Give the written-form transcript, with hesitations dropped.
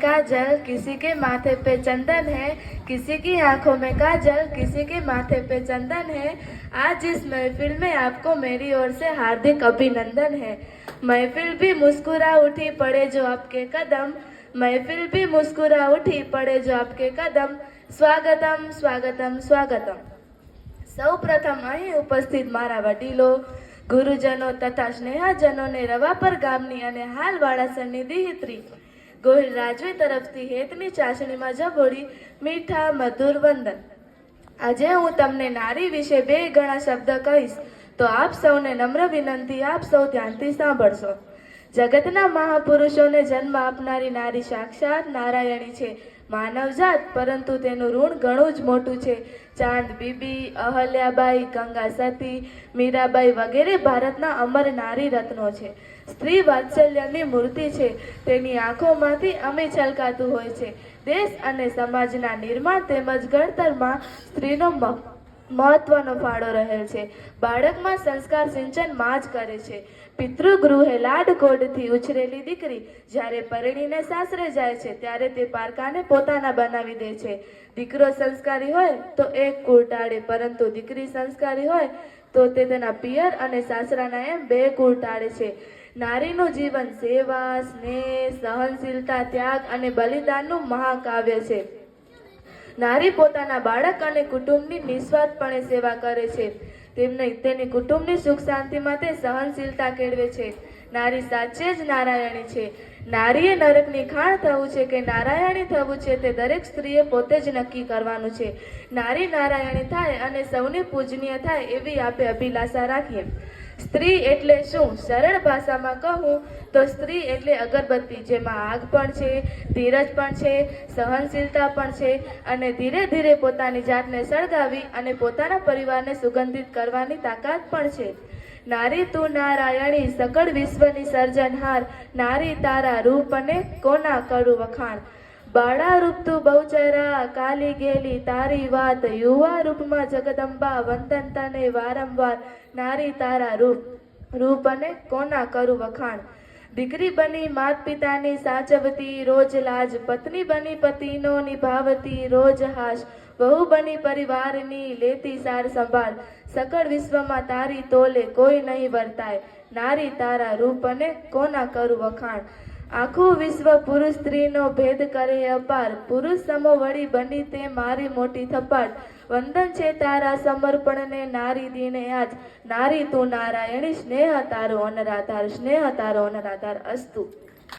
काजल, किसी के माथे पे चंदन है, किसी की आंखों में काजल, किसी के माथे पे चंदन है। आज इस महफिल में आपको मेरी ओर से हार्दिक अभिनंदन है। महफिल भी मुस्कुरा उठी पड़े जो आपके कदम, महफिल भी मुस्कुरा उठी पड़े जो आपके कदम। स्वागतम स्वागतम स्वागतम। સૌ પ્રથમ અહીં ઉપસ્થિત મારા વડીલો, ગુરુજનો તથા સ્નેહજનોને રવાપર ગામની અને હાલ વાળાસરની દિહિત્રી ગોહિલ રાજવી તરફથી હેતની ચાસણીમાં જબોડી મીઠા મધુર વંદન। આજે હું તમને નારી વિશે બે ગણા શબ્દ કહીશ, તો આપ સૌને નમ્ર વિનંતી, આપ સૌ ધ્યાનથી સાંભળશો। જગતના મહાપુરુષોને જન્મ આપનારી નારી સાક્ષાત નારાયણી છે, માનવજાત, પરંતુ તેનું ઋણ ઘણું જ મોટું છે। ચાંદ બીબી, અહલ્યાબાઈ, ગંગા સતી, મીરાબાઈ વગેરે ભારતના અમર નારી રત્નો છે। સ્ત્રી વાત્સલ્યની મૂર્તિ છે, તેની આંખોમાંથી અમે છલકાતું હોય છે। દેશ અને સમાજના નિર્માણ તેમજ ઘડતરમાં સ્ત્રીનો મહત્વનો ફાળો રહેલ છે। બાળકમાં સંસ્કાર સિંચન માં જ કરે છે। પિતૃગૃહે લાડકોડથી ઉછરેલી દીકરી જ્યારે પરણીને સાસરે જાય છે ત્યારે તે પારકાને પોતાના બનાવી દે છે। દીકરો સંસ્કારી હોય તો એક કુળ ટાળે, પરંતુ દીકરી સંસ્કારી હોય તો તે તેના પિયર અને સાસરાના એમ બે કુળ ટાળે છે। નારીનું જીવન સેવા, સ્નેહ, સહનશીલતા, ત્યાગ અને બલિદાનનું મહાકાવ્ય છે। નારી પોતાના બાળક અને કુટુંબની નિસ્વાર્થપણે સેવા કરે છે। તેની કુટુંબની સુખ શાંતિમાં તે સહનશીલતા કેળવે છે। નારી સાચે જ નારાયણી છે। નારીએ નરકની ખાણ થવું છે કે નારાયણી થવું છે તે દરેક સ્ત્રીએ પોતે જ નક્કી કરવાનું છે। નારી નારાયણી થાય અને સૌની પૂજનીય થાય એવી આપે અભિલાષા રાખીએ। સ્ત્રી એટલે શું? સરળ ભાષામાં કહું તો સ્ત્રી એટલે અગરબત્તી, જેમાં આગ પણ છે, ધીરજ પણ છે, સહનશીલતા પણ છે અને ધીરે ધીરે પોતાની જાતને સળગાવી અને પોતાના પરિવારને સુગંધિત કરવાની તાકાત પણ છે। નારી તું નારાયણી, સકળ વિશ્વની સર્જનહાર, નારી તારા રૂપ અને કોના કરું વખાણ। બાળા રૂપ તું બહુચરા, કાલી ગેલી તારી વાત, યુવા રૂપમાં જગદંબા, વંદન તને વારંવાર, નારી તારા રૂપ અને કોના કરું વખાણ। દીકરી બની માત પિતાની સાચવતી રોજ લાજ, પત્ની બની પતિનો નિભાવતી રોજ હાશ, વહુ બની પરિવારની લેતી સાર સંભાળ, સકળ વિશ્વમાં તારી તોલે કોઈ નહીં વર્તાય, નારી તારા રૂપ અને કોના કરું વખાણ। આખું વિશ્વ પુરુષ સ્ત્રીનો ભેદ કરે અપાર, પુરુષ સમો વળી બની તે મારી મોટી થપાટ, વંદન છે તારા સમર્પણને નારી દીને આજ, નારી તું નારાયણી, સ્નેહ તારો અનરાધાર, સ્નેહ તારો અનરાધાર। અસ્તુ।